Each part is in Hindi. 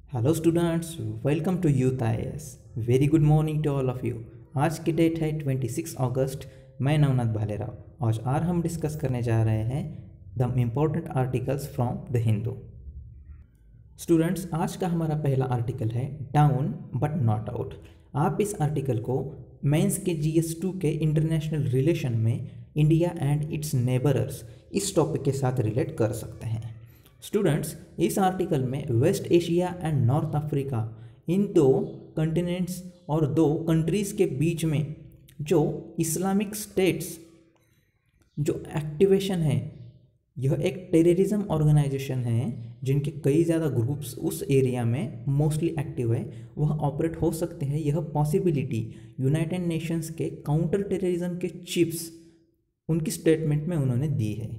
Hello students, welcome to youth IAS. Very good morning to all of you. आज की डेट है 26 अगस्त। मैं नवनाथ भालेराव। आज हम डिस्कस करने जा रहे हैं the important articles from the Hindu. Students, आज का हमारा पहला आर्टिकल है डाउन बट नॉट आउट। आप इस आर्टिकल को मेंस के GS2 के इंटरनेशनल रिलेशन में इंडिया एंड इट्स नेबरर्स इस टॉपिक के साथ रिलेट कर सकते हैं। स्टूडेंट्स, इस आर्टिकल में West Asia and North Africa इन दो कंटिनेंट्स और दो कंट्रीज़ के बीच में जो इस्लामिक स्टेट्स जो एक्टिवेशन है, यह एक टेररिज्म ऑर्गेनाइजेशन है जिनके कई ज़्यादा ग्रुप्स उस एरिया में मोस्टली एक्टिव है, वह ऑपरेट हो सकते हैं। यह पॉसिबिलिटी यूनाइटेड नेशंस के काउंटर टेररिज्म के चीफ्स उनकी स्टेटमेंट में उन्होंने दी है।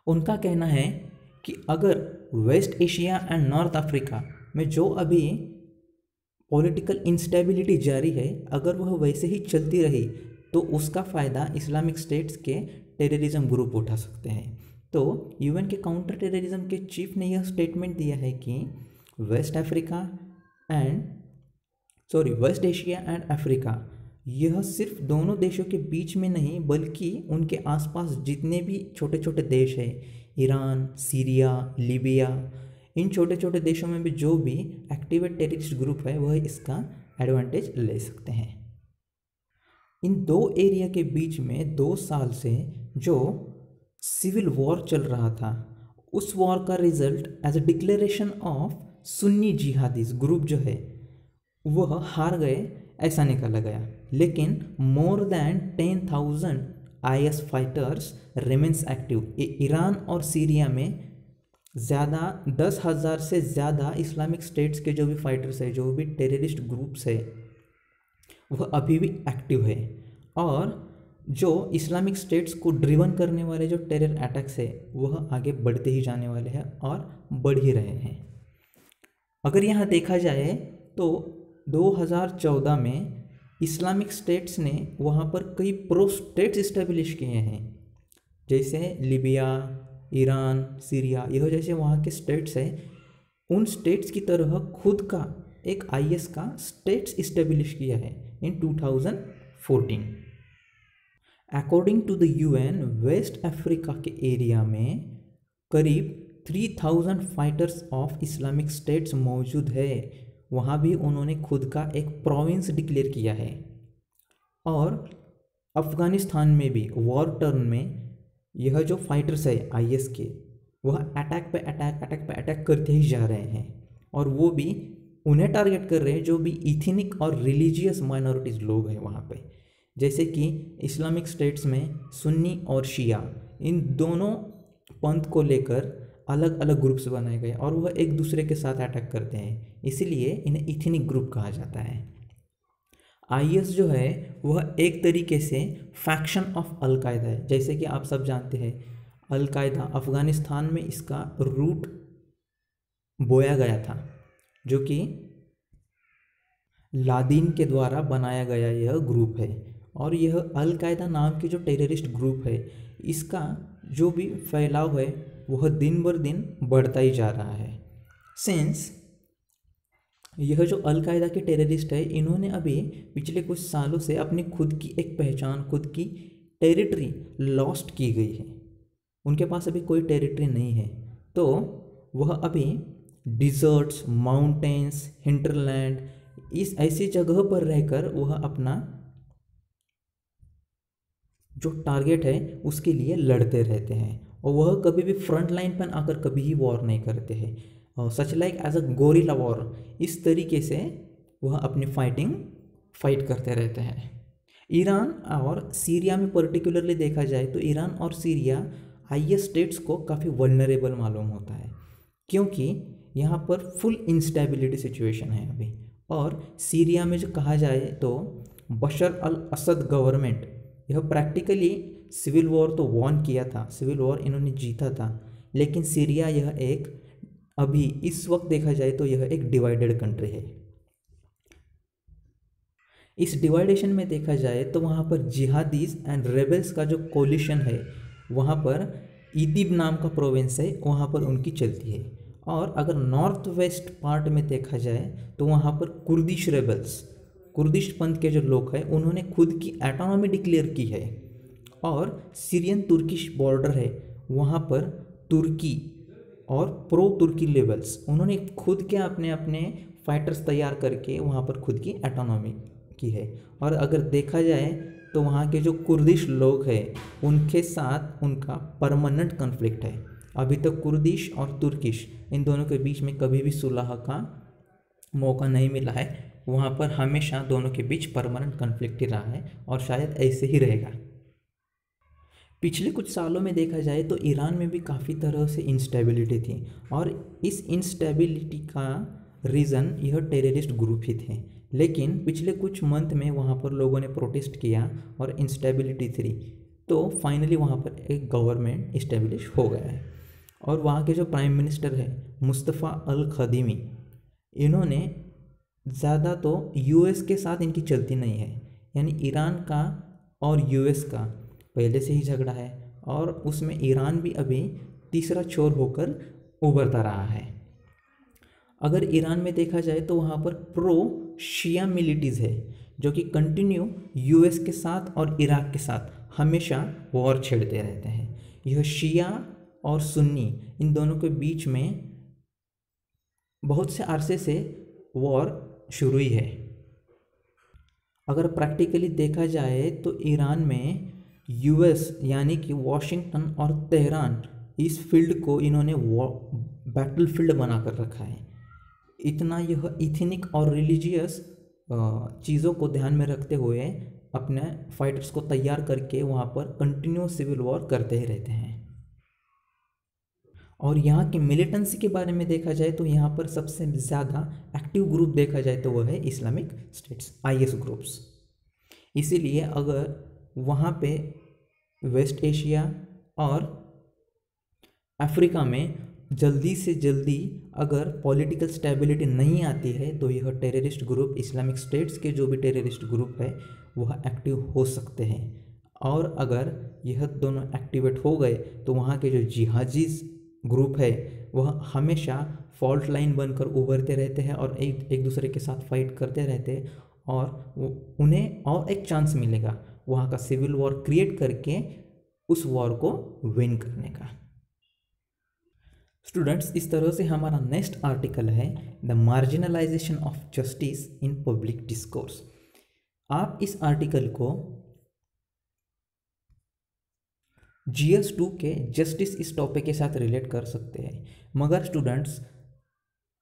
उनका कहना है कि अगर West Asia and North Africa में जो अभी पॉलिटिकल इंस्टेबिलिटी जारी है, अगर वह वैसे ही चलती रही तो उसका फ़ायदा इस्लामिक स्टेट्स के टेररिज्म ग्रुप उठा सकते हैं। तो यूएन के काउंटर टेररिज्म के चीफ ने यह स्टेटमेंट दिया है कि वेस्ट एशिया एंड अफ्रीका यह सिर्फ दोनों देशों के बीच में नहीं बल्कि उनके आसपास जितने भी छोटे छोटे देश हैं, ईरान, सीरिया, लीबिया, इन छोटे छोटे देशों में भी जो भी एक्टिवेट टेररिस्ट ग्रुप है वह इसका एडवांटेज ले सकते हैं। इन दो एरिया के बीच में 2 साल से जो सिविल वॉर चल रहा था, उस वॉर का result as a declaration of Sunni jihadis group जो है वह हार गए ऐसा निकाला गया। लेकिन more than 10,000 IS fighters remains active. Iran और सीरिया में ज़्यादा 10,000 से ज़्यादा इस्लामिक स्टेट्स के जो भी फाइटर्स है, जो भी टेररिस्ट ग्रुप्स है, वह अभी भी एक्टिव है। और जो इस्लामिक स्टेट्स को ड्रिवन करने वाले जो टेरर अटैक्स है वह आगे बढ़ते ही जाने वाले हैं और बढ़ ही रहे हैं। अगर यहाँ देखा जाए तो 2014 में इस्लामिक स्टेट्स ने वहाँ पर कई प्रो स्टेट्स इस्टेब्लिश किए हैं, जैसे लीबिया, ईरान, सीरिया, यह जैसे वहाँ के स्टेट्स हैं। उन स्टेट्स की तरह खुद का एक IS का स्टेट्स इस्टेब्लिश किया है in 2014। According to the UN, West Africa के एरिया में करीब 3,000 फाइटर्स ऑफ इस्लामिक स्टेट्स मौजूद है। वहाँ भी उन्होंने खुद का एक प्रोविंस डिक्लेयर किया है। और अफ़गानिस्तान में भी वॉर टर्न में यह जो फाइटर्स है IS के, वह अटैक पे अटैक करते ही जा रहे हैं। और वो भी उन्हें टारगेट कर रहे हैं जो भी इथनिक और रिलीजियस माइनॉरिटीज़ लोग हैं वहाँ पे। जैसे कि इस्लामिक स्टेट्स में सुन्नी और शिया, इन दोनों पंथ को लेकर अलग अलग ग्रुप्स बनाए गए और वह एक दूसरे के साथ अटैक करते हैं, इसीलिए इन्हें इथनिक ग्रुप कहा जाता है। IS जो है वह एक तरीके से फैक्शन ऑफ अलकायदा है। जैसे कि आप सब जानते हैं, अलकायदा अफ़गानिस्तान में इसका रूट बोया गया था, जो कि लादीन के द्वारा बनाया गया यह ग्रुप है। और यह अलकायदा नाम की जो टेररिस्ट ग्रुप है, इसका जो भी फैलाव है वह दिन बर दिन बढ़ता ही जा रहा है। सिंस यह जो अलकायदा के टेररिस्ट है, इन्होंने अभी पिछले कुछ सालों से अपनी खुद की एक पहचान, खुद की टेरिटरी लॉस्ट की गई है। उनके पास अभी कोई टेरिटरी नहीं है, तो वह अभी डिज़र्ट्स, माउंटेन्स, हिंटरलैंड, इस ऐसी जगह पर रहकर वह अपना जो टारगेट है उसके लिए लड़ते रहते हैं। और वह कभी भी फ्रंट लाइन पर आकर कभी ही वॉर नहीं करते हैं। Such like as a guerrilla war, इस तरीके से वह अपनी फाइट करते रहते हैं। ईरान और सीरिया में पर्टिकुलरली देखा जाए तो ईरान और सीरिया IS स्टेट्स को काफ़ी वल्नरेबल मालूम होता है, क्योंकि यहाँ पर फुल इंस्टेबिलिटी सिचुएशन है अभी। और सीरिया में जो कहा जाए तो बशर अल असद गवर्नमेंट, यह प्रैक्टिकली सिविल वॉर तो वॉन किया था, सिविल वॉर इन्होंने जीता था, लेकिन सीरिया यह एक अभी इस वक्त देखा जाए तो यह एक डिवाइडेड कंट्री है। इस डिवाइडेशन में देखा जाए तो वहाँ पर जिहादीज एंड रेबल्स का जो कोलिशन है, वहाँ पर इदिब नाम का प्रोविंस है, वहाँ पर उनकी चलती है। और अगर नॉर्थ वेस्ट पार्ट में देखा जाए तो वहाँ पर कुर्दिश रेबल्स, कुर्दिश पंथ के जो लोग हैं उन्होंने खुद की एटोनॉमी डिक्लेयर की है। और सीरियन तुर्किश बॉर्डर है, वहाँ पर तुर्की और प्रो तुर्की लेवल्स उन्होंने खुद के अपने अपने फाइटर्स तैयार करके वहाँ पर खुद की एटोनॉमी की है। और अगर देखा जाए तो वहाँ के जो कुर्दिश लोग हैं उनके साथ उनका परमानेंट कॉन्फ्लिक्ट है। अभी तक कुर्दिश और तुर्किश इन दोनों के बीच में कभी भी सुलह का मौका नहीं मिला है। वहाँ पर हमेशा दोनों के बीच परमानेंट कॉन्फ्लिक्ट ही रहा है और शायद ऐसे ही रहेगा। पिछले कुछ सालों में देखा जाए तो ईरान में भी काफ़ी तरह से इंस्टेबिलिटी थी और इस इंस्टेबिलिटी का रीज़न यह टेररिस्ट ग्रुप ही थे। लेकिन पिछले कुछ मंथ में वहाँ पर लोगों ने प्रोटेस्ट किया और इंस्टेबिलिटी थी, तो फाइनली वहाँ पर एक गवर्नमेंट इस्टेब्लिश हो गया है। और वहाँ के जो प्राइम मिनिस्टर है मुस्तफ़ा अल खदीमी, इन्होंने ज़्यादा तो यूएस के साथ इनकी चलती नहीं है, यानी ईरान का और यूएस का पहले से ही झगड़ा है और उसमें ईरान भी अभी तीसरा छोर होकर उभरता रहा है। अगर ईरान में देखा जाए तो वहाँ पर प्रो शिया मिलिटीज़ है जो कि कंटिन्यू यूएस के साथ और इराक के साथ हमेशा वॉर छेड़ते रहते हैं। यह शिया और सुन्नी इन दोनों के बीच में बहुत से अरसे से वॉर शुरू ही है। अगर प्रैक्टिकली देखा जाए तो ईरान में यूएस यानी कि वॉशिंगटन और तेहरान इस फील्ड को इन्होंने बैटल फील्ड बना कर रखा है। इतना यह इथनिक और रिलीजियस चीज़ों को ध्यान में रखते हुए अपने फाइटर्स को तैयार करके वहाँ पर कंटिन्यूस सिविल वॉर करते ही रहते हैं। और यहाँ की मिलिटेंसी के बारे में देखा जाए तो यहाँ पर सबसे ज़्यादा एक्टिव ग्रुप देखा जाए तो वह है इस्लामिक स्टेट्स, आईएस ग्रुप्स। इसीलिए अगर वहाँ पे वेस्ट एशिया और अफ्रीका में जल्दी से जल्दी अगर पॉलिटिकल स्टेबिलिटी नहीं आती है तो यह टेररिस्ट ग्रुप, इस्लामिक स्टेट्स के जो भी टेररिस्ट ग्रुप है वह एक्टिव हो सकते हैं। और अगर यह दोनों एक्टिवेट हो गए तो वहाँ के जो जिहादीज़ ग्रुप है वह हमेशा फॉल्ट लाइन बनकर उभरते रहते हैं और एक दूसरे के साथ फाइट करते रहते हैं और उन्हें और एक चांस मिलेगा वहाँ का सिविल वॉर क्रिएट करके उस वॉर को विन करने का। स्टूडेंट्स, इस तरह से हमारा नेक्स्ट आर्टिकल है the marginalisation of justice in public discourse. आप इस आर्टिकल को GS2 के जस्टिस इस टॉपिक के साथ रिलेट कर सकते हैं, मगर स्टूडेंट्स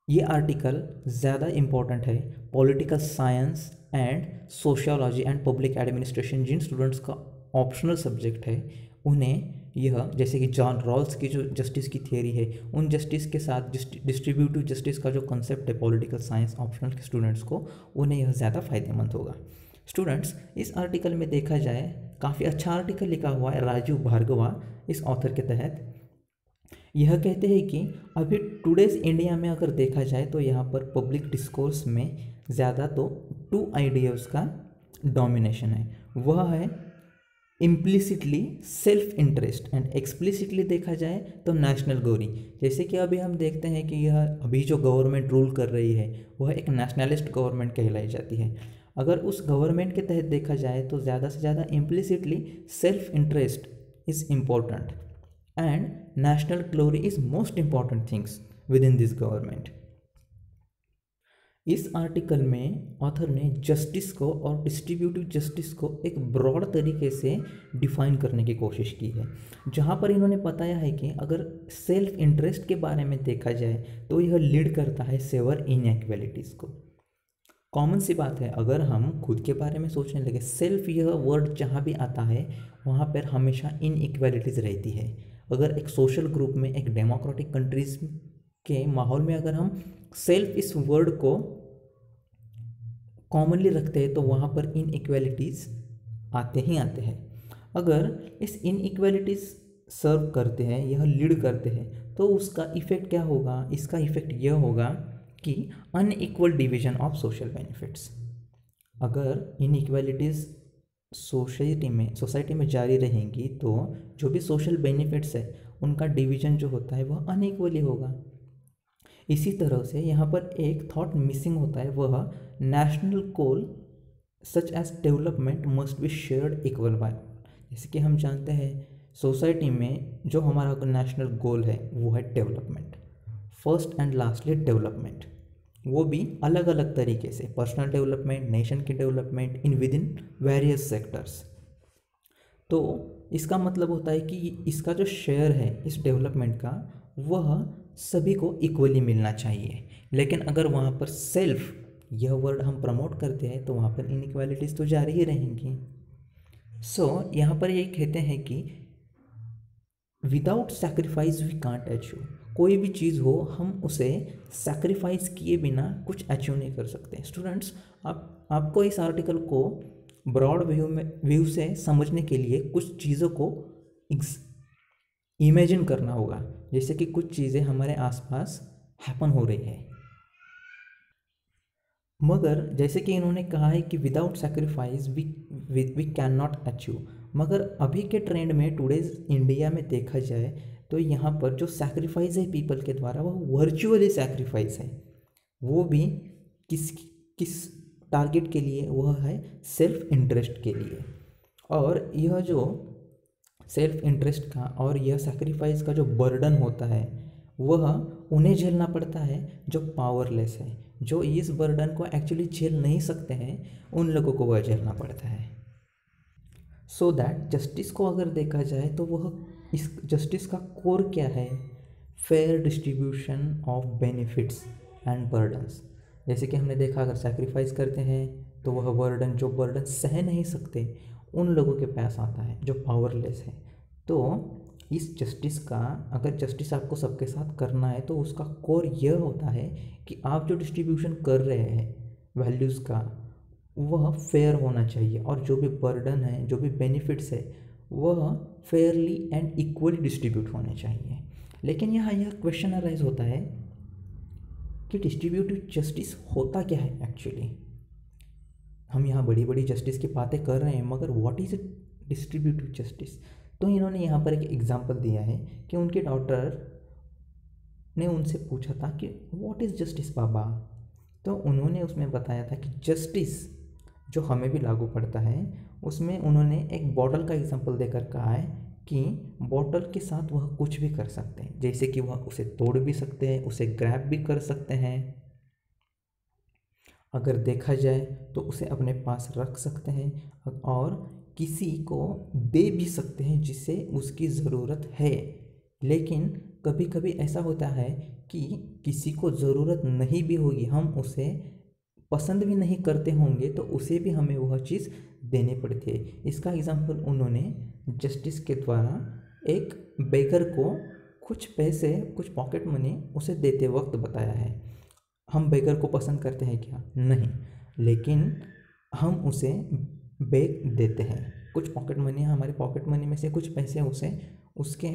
ये आर्टिकल ज़्यादा इम्पोर्टेंट है political science and sociology and public administration जिन स्टूडेंट्स का ऑप्शनल सब्जेक्ट है उन्हें यह, जैसे कि जॉन रॉल्स की जो जस्टिस की थियरी है उन जस्टिस के साथ डिस्ट्रीब्यूटिव जस्टिस का जो कॉन्सेप्ट है पॉलिटिकल साइंस ऑप्शनल के स्टूडेंट्स को, उन्हें यह ज़्यादा फायदेमंद होगा। स्टूडेंट्स, इस आर्टिकल में देखा जाए काफ़ी अच्छा आर्टिकल लिखा हुआ है राजीव भार्गवा इस ऑथर के तहत। यह कहते हैं कि अभी टुडेज इंडिया में अगर देखा जाए तो यहाँ पर पब्लिक डिस्कोर्स में ज़्यादा तो 2 आइडियाज़ का डोमिनेशन है। वह है implicitly self interest and explicitly देखा जाए तो नेशनल ग्लोरी। जैसे कि अभी हम देखते हैं कि यह अभी जो गवर्नमेंट रूल कर रही है वह एक नेशनलिस्ट गवर्नमेंट कहलाई जाती है। अगर उस गवर्नमेंट के तहत देखा जाए तो ज़्यादा से ज़्यादा implicitly self interest is important and national glory is most important things with in this government. इस आर्टिकल में ऑथर ने जस्टिस को और डिस्ट्रीब्यूटिव जस्टिस को एक ब्रॉड तरीके से डिफाइन करने की कोशिश की है, जहाँ पर इन्होंने बताया है कि अगर सेल्फ इंटरेस्ट के बारे में देखा जाए तो यह लीड करता है सेवर इनइक्वालिटीज़ को। कॉमन सी बात है, अगर हम खुद के बारे में सोचने लगे, सेल्फ यह वर्ड जहाँ भी आता है वहाँ पर हमेशा इनइक्वालिटीज़ रहती है। अगर एक सोशल ग्रुप में, एक डेमोक्रेटिक कंट्रीज़ के माहौल में अगर हम सेल्फ इस वर्ड को कॉमनली रखते हैं तो वहाँ पर इनइक्वालिटीज़ आते ही आते हैं। अगर इस इनइक्वालिटीज़ सर्व करते हैं, यह लीड करते हैं, तो उसका इफ़ेक्ट क्या होगा? इसका इफ़ेक्ट यह होगा कि unequal division of social benefits. अगर इनइक्वालिटीज़ सोसाइटी में जारी रहेंगी तो जो भी सोशल बेनिफिट्स है उनका डिवीजन जो होता है वह अनइक्वली होगा। इसी तरह से यहाँ पर एक थॉट मिसिंग होता है, वह national goal such as development must be shared equal by. जैसे कि हम जानते हैं सोसाइटी में जो हमारा नेशनल गोल है वो है development, first and lastly development, वो भी अलग अलग तरीके से, पर्सनल डेवलपमेंट, नेशन की development, in with in various sectors. तो इसका मतलब होता है कि इसका जो शेयर है इस डेवलपमेंट का वह सभी को इक्वली मिलना चाहिए। लेकिन अगर वहाँ पर सेल्फ यह वर्ड हम प्रमोट करते हैं तो वहाँ पर इनइक्वालिटीज़ तो जारी ही रहेंगी। यहाँ पर ये कहते हैं कि without sacrifice we can't achieve. कोई भी चीज़ हो हम उसे सैक्रिफाइस किए बिना कुछ अचीव नहीं कर सकते। स्टूडेंट्स, आपको इस आर्टिकल को ब्रॉड व्यू से समझने के लिए कुछ चीज़ों को इमेजिन करना होगा, जैसे कि कुछ चीज़ें हमारे आसपास हैपन हो रही है, मगर जैसे कि इन्होंने कहा है कि without sacrifice we can not achieve. मगर अभी के ट्रेंड में टुडेज इंडिया में देखा जाए तो यहाँ पर जो सैक्रिफाइस है पीपल के द्वारा वह वर्चुअली सैक्रिफाइस है, वो भी किस किस टारगेट के लिए, वह है सेल्फ इंटरेस्ट के लिए। और यह जो सेल्फ इंटरेस्ट का और यह सैक्रिफाइस का जो बर्डन होता है वह उन्हें झेलना पड़ता है जो पावरलेस है, जो इस बर्डन को एक्चुअली झेल नहीं सकते हैं, उन लोगों को वह झेलना पड़ता है। सो दैट जस्टिस को अगर देखा जाए तो वह इस जस्टिस का कोर क्या है? Fair distribution of benefits and burdens. जैसे कि हमने देखा अगर सैक्रिफाइस करते हैं तो वह बर्डन सह नहीं सकते उन लोगों के पास आता है जो पावरलेस है। तो इस जस्टिस का, अगर जस्टिस आपको सबके साथ करना है तो उसका कोर यह होता है कि आप जो डिस्ट्रीब्यूशन कर रहे हैं वैल्यूज़ का वह फेयर होना चाहिए, और जो भी बर्डन है, जो भी बेनिफिट्स है, वह फेयरली एंड इक्वली डिस्ट्रीब्यूट होने चाहिए। लेकिन यहाँ यह क्वेश्चन अराइज होता है कि डिस्ट्रीब्यूटिव जस्टिस होता क्या है एक्चुअली। हम यहाँ बड़ी बड़ी जस्टिस की बातें कर रहे हैं, मगर व्हाट इज़ डिस्ट्रीब्यूटिव जस्टिस? तो इन्होंने यहाँ पर एक एग्जांपल दिया है कि उनके डॉटर ने उनसे पूछा था कि व्हाट इज़ जस्टिस बाबा। तो उन्होंने उसमें बताया था कि जस्टिस जो हमें भी लागू पड़ता है, उसमें उन्होंने एक बॉटल का एग्जांपल देकर कहा है कि बॉटल के साथ वह कुछ भी कर सकते हैं, जैसे कि वह उसे तोड़ भी सकते हैं, उसे ग्रैब भी कर सकते हैं, अगर देखा जाए तो उसे अपने पास रख सकते हैं और किसी को दे भी सकते हैं जिसे उसकी ज़रूरत है। लेकिन कभी कभी ऐसा होता है कि किसी को ज़रूरत नहीं भी होगी, हम उसे पसंद भी नहीं करते होंगे, तो उसे भी हमें वह चीज़ देनी पड़ती है। इसका एग्जाम्पल उन्होंने जस्टिस के द्वारा एक बेगर को कुछ पैसे, कुछ पॉकेट मनी उसे देते वक्त बताया है। हम बेगर को पसंद करते हैं क्या? नहीं, लेकिन हम उसे बेग देते हैं, कुछ पॉकेट मनी, हमारे पॉकेट मनी में से कुछ पैसे उसे उसके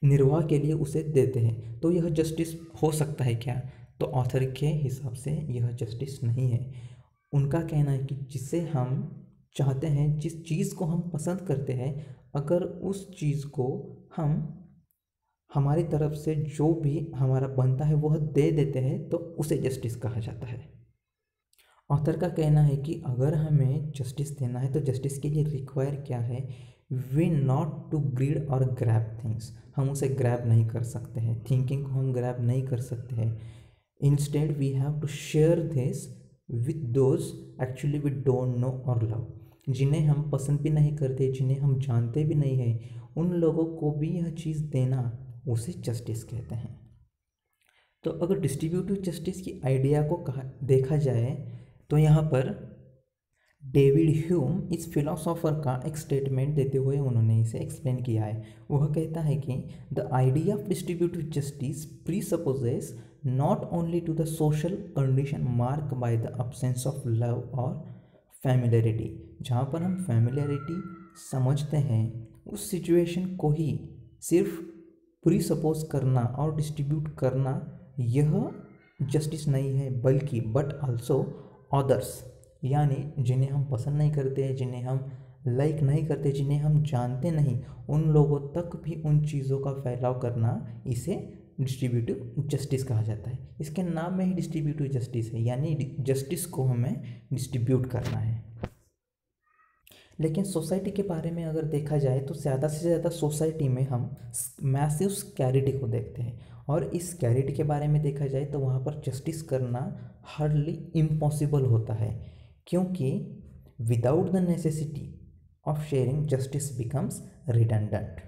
निर्वाह के लिए उसे देते हैं। तो यह जस्टिस हो सकता है क्या? तो ऑथर के हिसाब से यह जस्टिस नहीं है। उनका कहना है कि जिसे हम चाहते हैं, जिस चीज़ को हम पसंद करते हैं, अगर उस चीज़ को हम हमारी तरफ से जो भी हमारा बनता है वह दे देते हैं तो उसे जस्टिस कहा जाता है। ऑथर का कहना है कि अगर हमें जस्टिस देना है तो जस्टिस के लिए रिक्वायर क्या है? वी नॉट टू ग्रीड और ग्रैब थिंग्स। हम उसे ग्रैब नहीं कर सकते हैं, थिंकिंग को हम ग्रैब नहीं कर सकते हैं। Instead we have to share this with those actually we don't know और लव। जिन्हें हम पसंद भी नहीं करते, जिन्हें हम जानते भी नहीं हैं, उन लोगों को भी यह चीज़ देना, उसे जस्टिस कहते हैं। तो अगर डिस्ट्रीब्यूटिव जस्टिस की आइडिया को देखा जाए तो यहाँ पर डेविड ह्यूम इस फिलोसोफर का एक स्टेटमेंट देते हुए उन्होंने इसे एक्सप्लेन किया है। वह कहता है कि the idea of distributive justice presupposes not only to the social condition mark by the absence of love और फैमिलियरिटी। जहाँ पर हम फैमिलियरिटी समझते हैं उस सिचुएशन को ही सिर्फ प्रीसपोज करना और डिस्ट्रीब्यूट करना यह जस्टिस नहीं है, बल्कि बट आल्सो अदर्स, यानी जिन्हें हम पसंद नहीं करते, जिन्हें हम लाइक नहीं करते, जिन्हें हम जानते नहीं, उन लोगों तक भी उन चीज़ों का फैलाव करना, इसे डिस्ट्रीब्यूटिव जस्टिस कहा जाता है। इसके नाम में ही डिस्ट्रीब्यूटिव जस्टिस है, यानी जस्टिस को हमें डिस्ट्रीब्यूट करना है। लेकिन सोसाइटी के बारे में अगर देखा जाए तो ज़्यादा से ज़्यादा सोसाइटी में हम मैसिव स्कैरिटी को देखते हैं, और इस स्कैरिटी के बारे में देखा जाए तो वहाँ पर जस्टिस करना हार्डली इम्पॉसिबल होता है, क्योंकि without the necessity of sharing justice becomes redundant.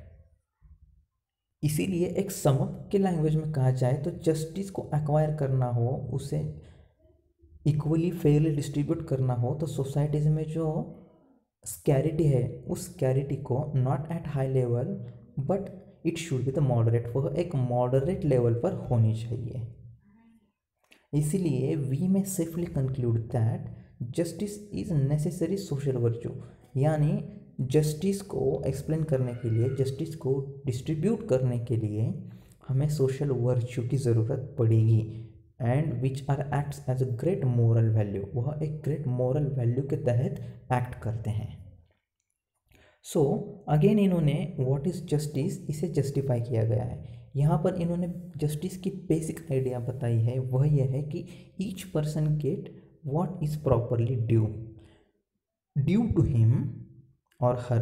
इसीलिए एक समअप के लैंग्वेज में कहा जाए तो जस्टिस को एक्वायर करना हो, उसे इक्वली फेयरली डिस्ट्रीब्यूट करना हो, तो सोसाइटीज़ में जो स्कैरिटी है उस स्कैरिटी को not at high level but it should be the moderate, वह एक मॉडरेट लेवल पर होनी चाहिए। इसीलिए वी में safely conclude that justice is necessary social virtue, यानी जस्टिस को एक्सप्लेन करने के लिए, जस्टिस को डिस्ट्रीब्यूट करने के लिए हमें सोशल वर्च्यू की ज़रूरत पड़ेगी, and which are acts as a great moral value, वह एक ग्रेट मोरल वैल्यू के तहत एक्ट करते हैं। सो अगेन इन्होंने व्हाट इज़ जस्टिस इसे जस्टिफाई किया गया है। यहाँ पर इन्होंने जस्टिस की बेसिक आइडिया बताई है, वह यह है कि each person get what is properly due to him or her,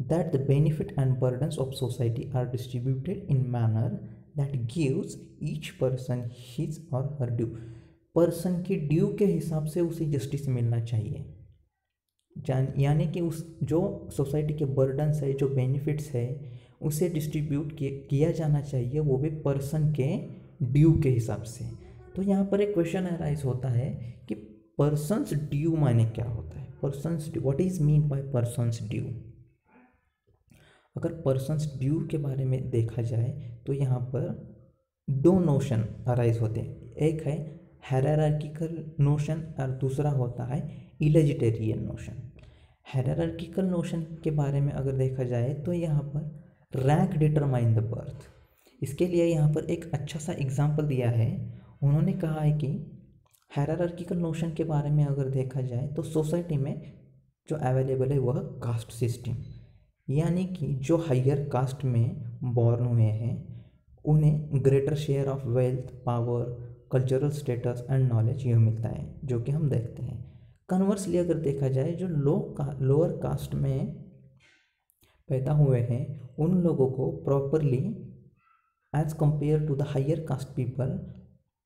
that the benefit and burdens of society are distributed in manner that gives each person his or her due। Person की ड्यू के हिसाब से उसे जस्टिस मिलना चाहिए, यानी कि उस जो सोसाइटी के बर्डन्स है, जो बेनिफिट्स है, उसे डिस्ट्रीब्यूट किया जाना चाहिए, वो भी पर्सन के ड्यू के हिसाब से। तो यहाँ पर एक क्वेश्चन अराइज होता है कि पर्सन्स ड्यू माने क्या होता है, persons due, what is mean by persons due. अगर पर्सन्स ड्यू के बारे में देखा जाए तो यहाँ पर दो नोशन अराइज होते हैं, एक है हायरार्किकल नोशन और दूसरा होता है इलेजिटेरियन नोशन। हायरार्किकल नोशन के बारे में अगर देखा जाए तो यहाँ पर रैंक डिटरमाइन द बर्थ, इसके लिए यहाँ पर एक अच्छा सा एग्जाम्पल दिया है। उन्होंने कहा है कि हायरार्किकल नोशन के बारे में अगर देखा जाए तो सोसाइटी में जो अवेलेबल है वह कास्ट सिस्टम, यानी कि जो हायर कास्ट में बॉर्न हुए हैं उन्हें greater share of wealth, power, cultural status and knowledge यह मिलता है, जो कि हम देखते हैं। कन्वर्सली अगर देखा जाए जो लोअर कास्ट में पैदा हुए हैं उन लोगों को properly as compare to the higher caste people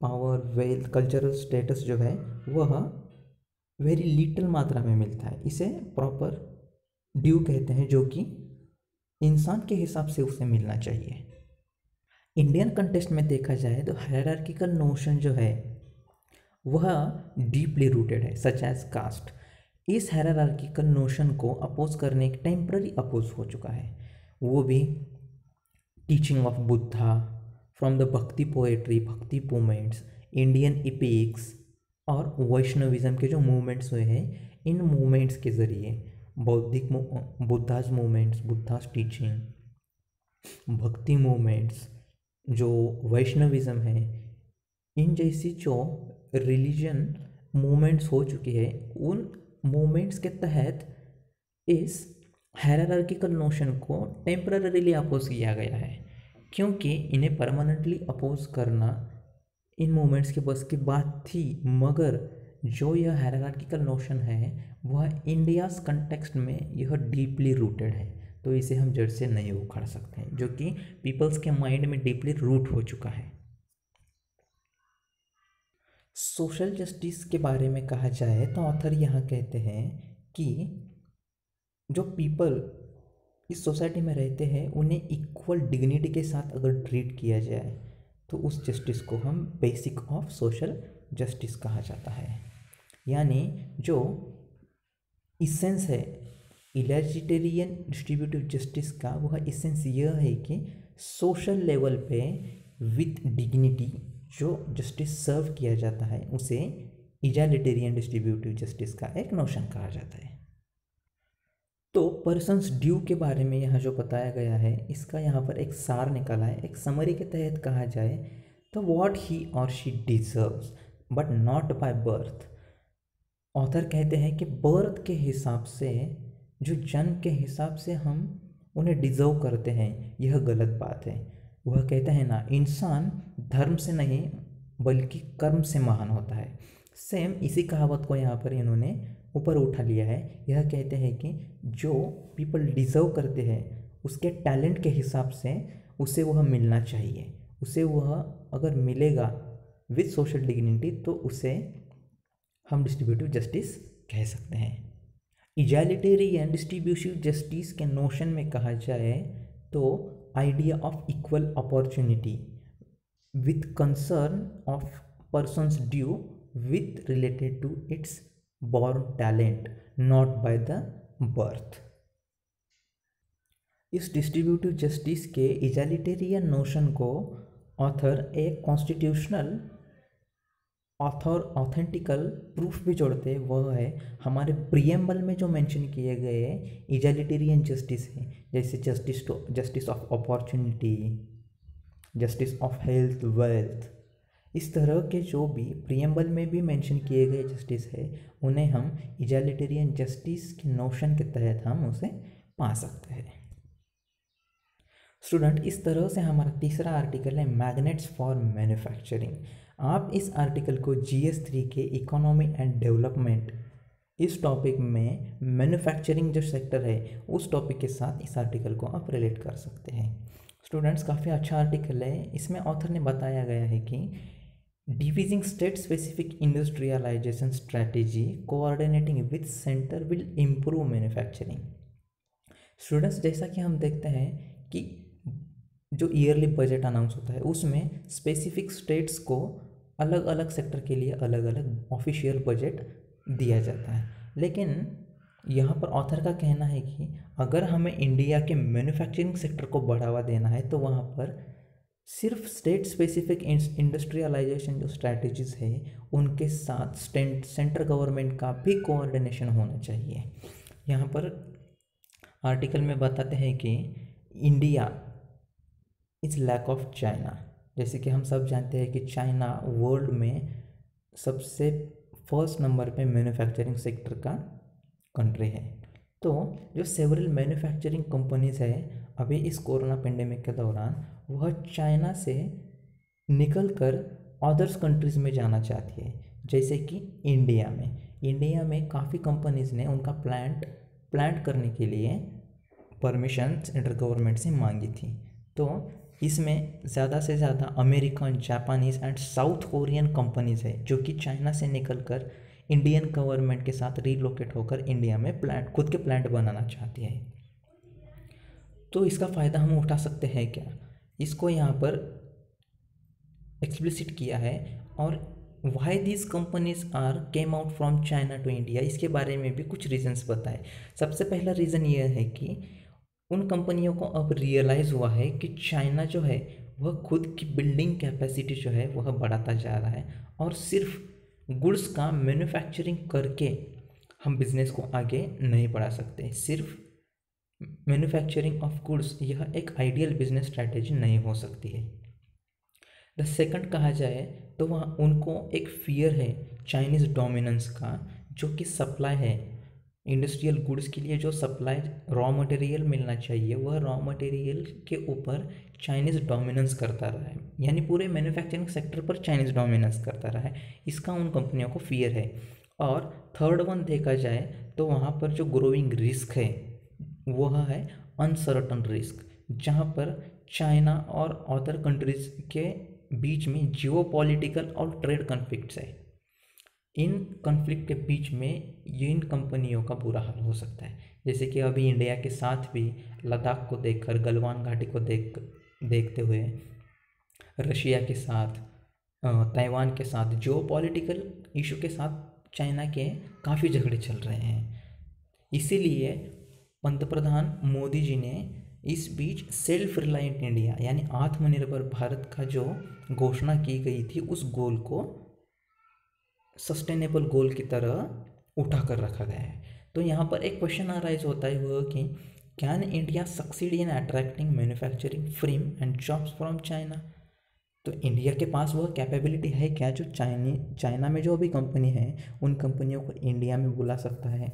power, wealth, cultural status जो है वह वेरी लिटिल मात्रा में मिलता है। इसे प्रॉपर ड्यू कहते हैं, जो कि इंसान के हिसाब से उसे मिलना चाहिए। इंडियन कंटेक्स्ट में देखा जाए तो हायरार्किकल नोशन जो है वह डीपली रूटेड है, सच एज कास्ट। इस हायरार्किकल नोशन को अपोज करने एक टेम्पररी अपोज हो चुका है, वो भी teaching of Buddha from the भक्ति पोएट्री, भक्ति मूवमेंट्स, इंडियन इपिक्स और वैष्णविज्म के जो मूवमेंट्स हुए हैं, इन मूवमेंट्स के ज़रिए बौद्धिक बुद्धाज मूवमेंट्स, बुद्धाज टीचिंग, भक्ति मूवमेंट्स, जो वैष्णविज्म है, इन जैसी जो रिलीजन मूवमेंट्स हो चुकी है, उन मूवमेंट्स के तहत इस हायरार्किकल नोशन को टेम्पररीली अपोज किया गया है, क्योंकि इन्हें परमानेंटली अपोज करना इन मूवमेंट्स के बस की बात थी। मगर जो यह हायरार्किकल नोशन है वह इंडियाज़ कंटेक्स्ट में यह डीपली रूटेड है, तो इसे हम जड़ से नहीं उखाड़ सकते हैं, जो कि पीपल्स के माइंड में डीपली रूट हो चुका है। सोशल जस्टिस के बारे में कहा जाए तो ऑथर यहाँ कहते हैं कि जो पीपल इस सोसाइटी में रहते हैं उन्हें इक्वल डिग्निटी के साथ अगर ट्रीट किया जाए तो उस जस्टिस को हम बेसिक ऑफ सोशल जस्टिस कहा जाता है। यानी जो इसेंस है इलेजिटेरियन डिस्ट्रीब्यूटिव जस्टिस का, वह इसेंस यह है कि सोशल लेवल पे विथ डिग्निटी जो जस्टिस सर्व किया जाता है उसे इजालिटेरियन डिस्ट्रीब्यूटिव जस्टिस का एक नोशन कहा जाता है। तो पर्सन्स ड्यू के बारे में यहाँ जो बताया गया है इसका यहाँ पर एक सार निकाला है। एक समरी के तहत कहा जाए तो व्हाट ही और she deserves but not by birth. Author कहते हैं कि बर्थ के हिसाब से, जो जन्म के हिसाब से हम उन्हें डिजर्व करते हैं, यह गलत बात है। वह कहता है ना, इंसान धर्म से नहीं बल्कि कर्म से महान होता है। सेम इसी कहावत को यहाँ पर इन्होंने ऊपर उठा लिया है। यह कहते हैं कि जो पीपल डिज़र्व करते हैं उसके टैलेंट के हिसाब से उसे वह मिलना चाहिए, उसे वह अगर मिलेगा विथ सोशल डिग्निटी तो उसे हम डिस्ट्रीब्यूटिव जस्टिस कह सकते हैं। इजैलिटेरियन डिस्ट्रीब्यूटिव जस्टिस के नोशन में कहा जाए तो idea of equal opportunity with concern of persons due with related to its born talent not by the birth. इस डिस्ट्रीब्यूटिव जस्टिस के इजैलिटेरियन नोशन को ऑथर एक कॉन्स्टिट्यूशनल ऑथेंटिकल प्रूफ भी जोड़ते हैं। वह है हमारे प्रियम्बल में जो मेंशन किए गए इजैलिटेरियन जस्टिस है, जैसे justice of opportunity, justice of health wealth, इस तरह के जो भी प्रियम्बल में भी मेंशन किए गए जस्टिस है उन्हें हम इजैलिटेरियन जस्टिस के नोशन के तहत हम उसे पा सकते हैं। स्टूडेंट, इस तरह से हमारा तीसरा आर्टिकल है मैग्नेट्स फॉर मैन्युफैक्चरिंग। आप इस आर्टिकल को GS3 के इकोनॉमी एंड डेवलपमेंट इस टॉपिक में मैन्युफैक्चरिंग जो सेक्टर है उस टॉपिक के साथ इस आर्टिकल को आप रिलेट कर सकते हैं। स्टूडेंट्स, काफ़ी अच्छा आर्टिकल है। इसमें ऑथर ने बताया गया है कि devising state specific industrialisation strategy coordinating with centre will improve manufacturing. Students, जैसा कि हम देखते हैं कि जो ईयरली बजट अनाउंस होता है उसमें स्पेसिफिक स्टेट्स को अलग अलग सेक्टर के लिए अलग अलग ऑफिशियल बजट दिया जाता है, लेकिन यहाँ पर ऑथर का कहना है कि अगर हमें इंडिया के मैन्युफैक्चरिंग सेक्टर को बढ़ावा देना है तो वहाँ पर सिर्फ स्टेट स्पेसिफिक इंडस्ट्रियलाइजेशन जो स्ट्रैटेजीज़ है उनके साथ सेंट्रल गवर्नमेंट का भी कोऑर्डिनेशन होना चाहिए। यहाँ पर आर्टिकल में बताते हैं कि India is lack of China. जैसे कि हम सब जानते हैं कि चाइना वर्ल्ड में सबसे फर्स्ट नंबर पे मैन्युफैक्चरिंग सेक्टर का कंट्री है। तो जो सेवरल मैन्युफैक्चरिंग कंपनीज़ है अभी इस कोरोना पेंडेमिक के दौरान वह चाइना से निकलकर अदर्स कंट्रीज़ में जाना चाहती है, जैसे कि इंडिया में काफ़ी कंपनीज़ ने उनका प्लांट करने के लिए परमिशन सेंट्रल गवर्नमेंट से मांगी थी। तो इसमें ज़्यादा से ज़्यादा American, Japanese and south Korean companies है जो कि चाइना से निकलकर इंडियन गवर्नमेंट के साथ रीलोकेट होकर इंडिया में खुद के प्लांट बनाना चाहती है। तो इसका फ़ायदा हम उठा सकते हैं क्या, इसको यहाँ पर एक्सप्लिसिट किया है। और why this companies are came out from China to India, इसके बारे में भी कुछ रीजंस बताए। सबसे पहला रीज़न ये है कि उन कंपनियों को अब रियलाइज़ हुआ है कि चाइना जो है वह खुद की बिल्डिंग कैपेसिटी जो है वह बढ़ाता जा रहा है और सिर्फ गुड्स का मैन्युफैक्चरिंग करके हम बिज़नेस को आगे नहीं बढ़ा सकते। सिर्फ मैन्युफैक्चरिंग ऑफ गुड्स यह एक आइडियल बिजनेस स्ट्रैटेजी नहीं हो सकती है। द सेकंड कहा जाए तो वहाँ उनको एक फियर है चाइनीज़ डोमिनेंस का, जो कि सप्लाई है इंडस्ट्रियल गुड्स के लिए जो सप्लाई रॉ मटेरियल मिलना चाहिए वह रॉ मटेरियल के ऊपर चाइनीज़ डोमिनेंस करता रहा है, यानी पूरे मैन्युफैक्चरिंग सेक्टर पर चाइनीज़ डोमिनेंस करता रहा है। इसका उन कंपनियों को फियर है। और थर्ड वन देखा जाए तो वहाँ पर जो ग्रोइंग रिस्क है वह है अनसर्टन रिस्क, जहाँ पर चाइना और अदर कंट्रीज़ के बीच में जियोपॉलिटिकल और ट्रेड कॉन्फ्लिक्ट्स है। इन कॉन्फ्लिक्ट के बीच में इन कंपनियों का बुरा हाल हो सकता है। जैसे कि अभी इंडिया के साथ भी लद्दाख को देखकर, गलवान घाटी को देखते हुए रशिया के साथ, ताइवान के साथ जियोपॉलिटिकल इशू के साथ चाइना के काफ़ी झगड़े चल रहे हैं। इसीलिए पंतप्रधान मोदी जी ने इस बीच सेल्फ रिलायंट इंडिया यानी आत्मनिर्भर भारत का जो घोषणा की गई थी उस गोल को सस्टेनेबल गोल की तरह उठा कर रखा गया है। तो यहाँ पर एक क्वेश्चन अराइज होता है वो कि can India succeed in attracting manufacturing frame and jobs from China. तो इंडिया के पास वह कैपेबिलिटी है क्या जो चाइना में जो भी कंपनी है उन कंपनियों को इंडिया में बुला सकता है।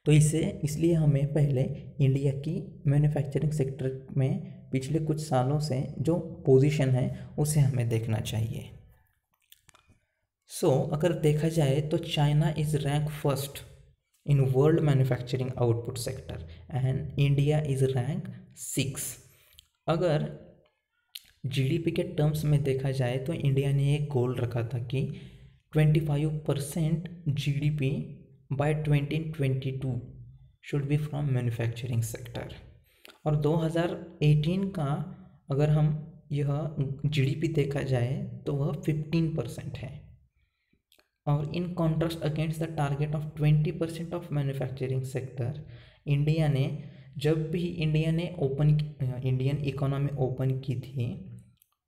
तो इसलिए हमें पहले इंडिया की मैन्युफैक्चरिंग सेक्टर में पिछले कुछ सालों से जो पोजीशन है उसे हमें देखना चाहिए। अगर देखा जाए तो China is rank first in world manufacturing output sector and India is rank 6। अगर जीडीपी के टर्म्स में देखा जाए तो इंडिया ने एक गोल रखा था कि 25% GDP bye 2022 should be from manufacturing sector, और 2018 का अगर हम यह जीडीपी देखा जाए तो वह 15% है। और in contrast against the target of 20% of manufacturing sector, India ने जब भी इंडियन इकोनॉमी ओपन की थी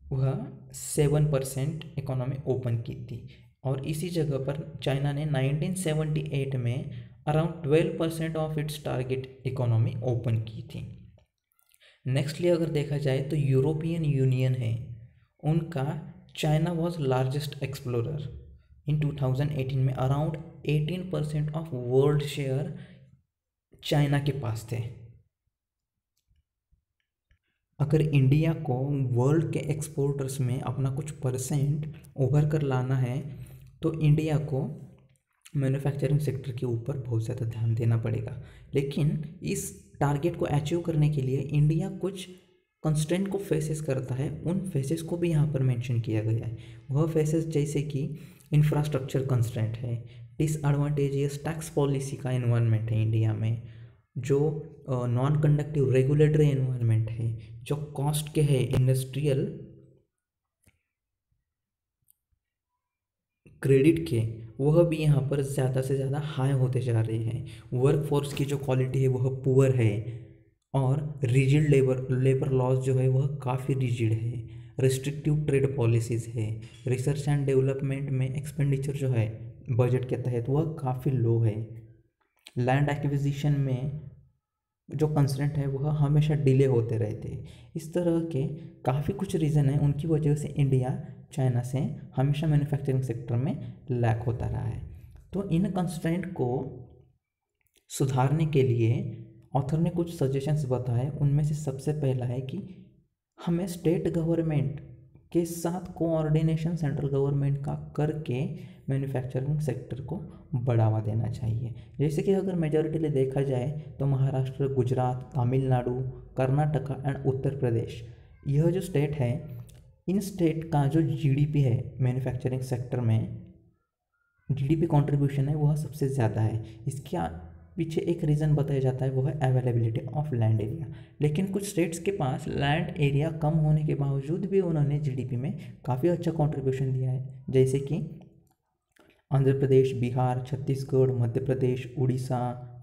वह 7% इकोनॉमी ओपन की थी, और इसी जगह पर चाइना ने 1978 में around 12% of its target economy open की थी। नेक्स्टली अगर देखा जाए तो यूरोपियन यूनियन है, उनका चाइना वॉज लार्जेस्ट एक्सप्लोरर इन 2018 में around 18% of world share China के पास थे। अगर इंडिया को वर्ल्ड के एक्सपोर्टर्स में अपना कुछ परसेंट उभर कर लाना है तो इंडिया को मैन्युफैक्चरिंग सेक्टर के ऊपर बहुत ज़्यादा ध्यान देना पड़ेगा। लेकिन इस टारगेट को अचीव करने के लिए इंडिया कुछ कंस्ट्रेंट को फेसेस करता है, उन फेसेस को भी यहाँ पर मेंशन किया गया है। वह फेसेस जैसे कि इंफ्रास्ट्रक्चर कंस्ट्रेंट है, डिसएडवांटेजियस टैक्स पॉलिसी का एनवायरनमेंट है इंडिया में, जो नॉन कंडक्टिव रेगुलेटरी एनवायरनमेंट है, जो कॉस्ट के है इंडस्ट्रियल क्रेडिट के, वह भी यहाँ पर ज़्यादा से ज़्यादा हाई होते जा रहे हैं। वर्कफोर्स की जो क्वालिटी है वह पुअर है, और रिजिड लेबर लॉज जो है वह काफ़ी रिजिड है, रिस्ट्रिक्टिव ट्रेड पॉलिसीज़ है, रिसर्च एंड डेवलपमेंट में एक्सपेंडिचर जो है बजट के तहत वह काफ़ी लो है, लैंड एक्विजिशन में जो कंस्ट्रेंट है वह हमेशा डिले होते रहते हैं। इस तरह के काफ़ी कुछ रीज़न है, उनकी वजह से इंडिया चाइना से हमेशा मैन्युफैक्चरिंग सेक्टर में लैक होता रहा है। तो इन कंस्ट्रेंट को सुधारने के लिए ऑथर ने कुछ सजेशंस बताए। उनमें से सबसे पहला है कि हमें स्टेट गवर्नमेंट के साथ कोऑर्डिनेशन सेंट्रल गवर्नमेंट का करके मैन्युफैक्चरिंग सेक्टर को बढ़ावा देना चाहिए। जैसे कि अगर मेजॉरिटीली देखा जाए तो महाराष्ट्र, गुजरात, तमिलनाडु, कर्नाटका एंड उत्तर प्रदेश, यह जो स्टेट है, इन स्टेट का जो जीडीपी है मैन्युफैक्चरिंग सेक्टर में, जीडीपी कंट्रीब्यूशन है वह सबसे ज़्यादा है। इसके पीछे एक रीज़न बताया जाता है वो है अवेलेबिलिटी ऑफ लैंड एरिया। लेकिन कुछ स्टेट्स के पास लैंड एरिया कम होने के बावजूद भी उन्होंने जीडीपी में काफ़ी अच्छा कंट्रीब्यूशन दिया है, जैसे कि आंध्र प्रदेश, बिहार, छत्तीसगढ़, मध्य प्रदेश, उड़ीसा,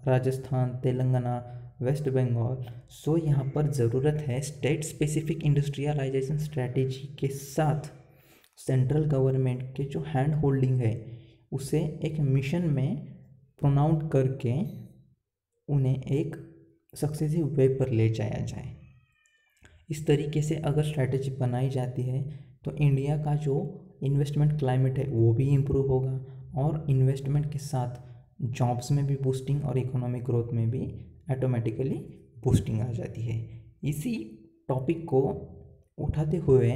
राजस्थान, तेलंगाना, वेस्ट बंगाल। सो यहाँ पर ज़रूरत है स्टेट स्पेसिफिक इंडस्ट्रियलाइजेशन स्ट्रैटेजी के साथ सेंट्रल गवर्नमेंट के जो हैंड होल्डिंग है उसे एक मिशन में प्रोनाउंस करके उन्हें एक सक्सेसिव वे पर ले जाया जाए। इस तरीके से अगर स्ट्रैटेजी बनाई जाती है तो इंडिया का जो इन्वेस्टमेंट क्लाइमेट है वो भी इम्प्रूव होगा, और इन्वेस्टमेंट के साथ जॉब्स में भी बूस्टिंग और इकोनॉमिक ग्रोथ में भी ऑटोमेटिकली बूस्टिंग आ जाती है। इसी टॉपिक को उठाते हुए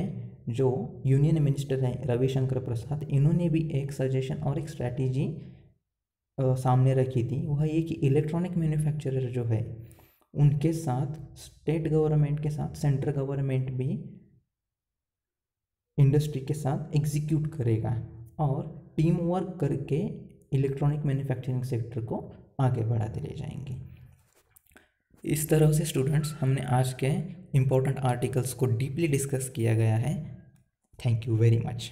जो यूनियन मिनिस्टर हैं रविशंकर प्रसाद, इन्होंने भी एक सजेशन और एक स्ट्रैटेजी सामने रखी थी। वह ये कि इलेक्ट्रॉनिक मैन्युफैक्चरर जो है उनके साथ स्टेट गवर्नमेंट के साथ सेंट्रल गवर्नमेंट भी इंडस्ट्री के साथ एग्जीक्यूट करेगा और टीम वर्क करके इलेक्ट्रॉनिक मैन्युफैक्चरिंग सेक्टर को आगे बढ़ाते ले जाएंगे। इस तरह से स्टूडेंट्स हमने आज के इम्पोर्टेंट आर्टिकल्स को डीपली डिस्कस किया गया है। Thank you very much.